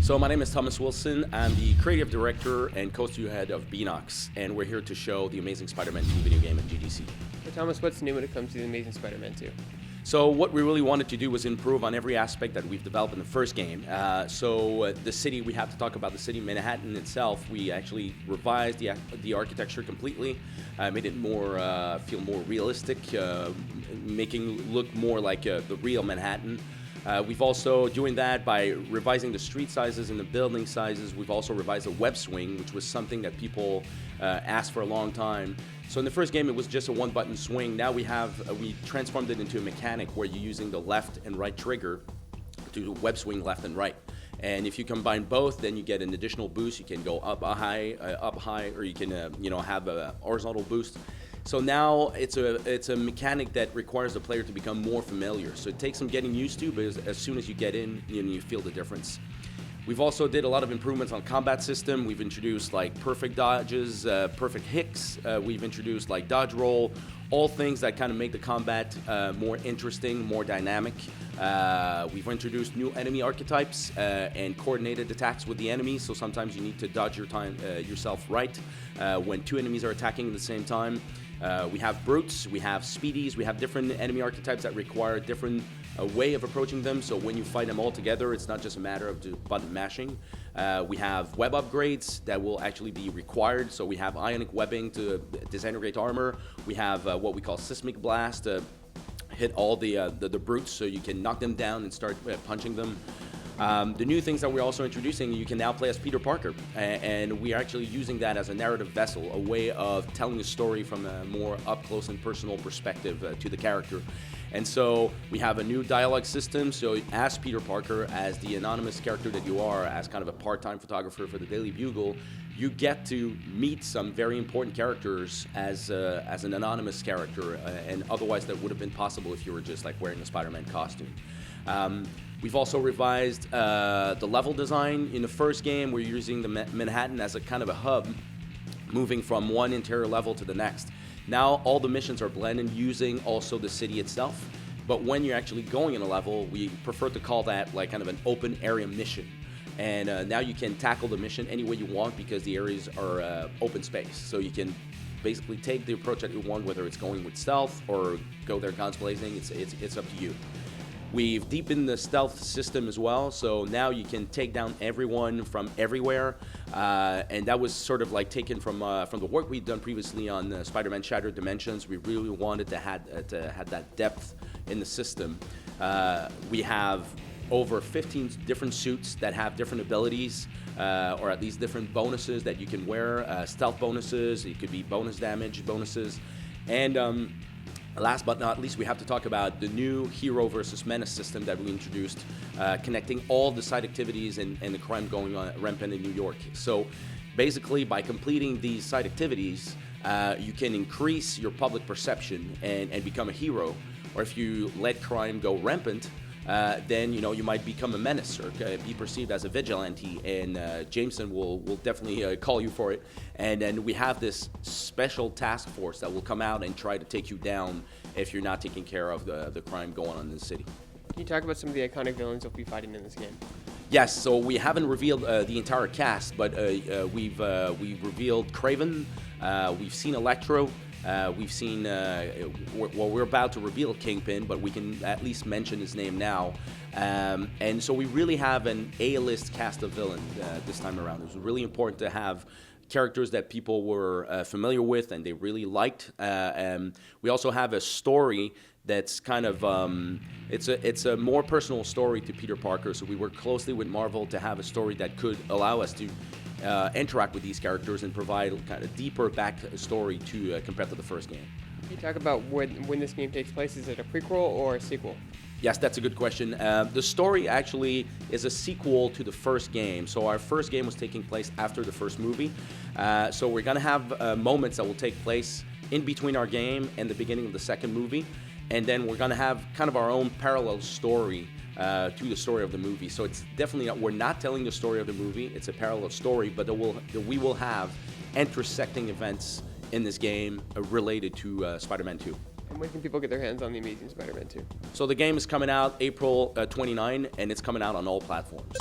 So my name is Thomas Wilson. I'm the creative director and co-studio head of Beenox, and we're here to show the Amazing Spider-Man 2 video game at GDC. So Thomas, what's new when it comes to the Amazing Spider-Man 2? So what we really wanted to do was improve on every aspect that we've developed in the first game. The city, we have to talk about the city, Manhattan itself. We actually revised the architecture completely, made it more feel more realistic, making it look more like the real Manhattan. We've also, doing that by revising the street sizes and the building sizes, we've also revised the web swing, which was something that people asked for a long time. So in the first game, it was just a one-button swing. Now we transformed it into a mechanic where you're using the left and right trigger to web swing left and right. And if you combine both, then you get an additional boost. You can go up high, or you can have a horizontal boost. So now it's a mechanic that requires the player to become more familiar. So it takes some getting used to, but as soon as you get in, you feel the difference. We've also did a lot of improvements on combat system. We've introduced like perfect dodges, perfect hits. We've introduced like dodge roll, all things that kind of make the combat more interesting, more dynamic. We've introduced new enemy archetypes and coordinated attacks with the enemies. So sometimes you need to dodge yourself right when two enemies are attacking at the same time. We have brutes, we have speedies, we have different enemy archetypes that require different way of approaching them. So when you fight them all together, it's not just a matter of just button mashing. We have web upgrades that will actually be required. So we have ionic webbing to disintegrate armor. We have what we call seismic blast to hit all the brutes, so you can knock them down and start punching them. The new things that we're also introducing, you can now play as Peter Parker, and we are actually using that as a narrative vessel, a way of telling a story from a more up-close and personal perspective to the character. And so we have a new dialogue system, so as Peter Parker, as the anonymous character that you are, as kind of a part-time photographer for the Daily Bugle, you get to meet some very important characters as an anonymous character, and otherwise that would have been possible if you were just like wearing a Spider-Man costume. We've also revised the level design. In the first game, we're using the Manhattan as a kind of a hub, moving from one interior level to the next. Now all the missions are blended using also the city itself. But when you're actually going in a level, we prefer to call that like kind of an open area mission. And now you can tackle the mission any way you want because the areas are open space. So you can basically take the approach that you want, whether it's going with stealth or go there guns blazing. It's up to you. We've deepened the stealth system as well, so now you can take down everyone from everywhere, and that was sort of like taken from the work we'd done previously on Spider-Man Shattered Dimensions. We really wanted to have that depth in the system. We have over 15 different suits that have different abilities, or at least different bonuses that you can wear, stealth bonuses, it could be bonus damage bonuses, and last but not least, we have to talk about the new Hero versus Menace system that we introduced, connecting all the side activities and the crime going on rampant in New York. So basically, by completing these side activities, you can increase your public perception and become a hero. Or if you let crime go rampant, then you might become a menace or be perceived as a vigilante, and Jameson will definitely call you for it. And then we have this special task force that will come out and try to take you down if you're not taking care of the crime going on in the city. Can you talk about some of the iconic villains you'll be fighting in this game? Yes, so we haven't revealed the entire cast, but we've revealed Kraven, we've seen Electro, we've seen, we're about to reveal Kingpin, but we can at least mention his name now. And so we really have an A-list cast of villains this time around. It was really important to have characters that people were familiar with and they really liked. We also have a story that's kind of, it's a more personal story to Peter Parker, so we worked closely with Marvel to have a story that could allow us to interact with these characters and provide kind of deeper back story to compared to the first game. Can you talk about when this game takes place? Is it a prequel or a sequel? Yes, that's a good question. The story actually is a sequel to the first game. So our first game was taking place after the first movie. So we're going to have moments that will take place in between our game and the beginning of the second movie. And then we're going to have kind of our own parallel story to the story of the movie. So it's definitely we're not telling the story of the movie. It's a parallel story, but we will have intersecting events in this game related to Spider-Man 2. And when can people get their hands on the Amazing Spider-Man 2? So the game is coming out April 29, and it's coming out on all platforms.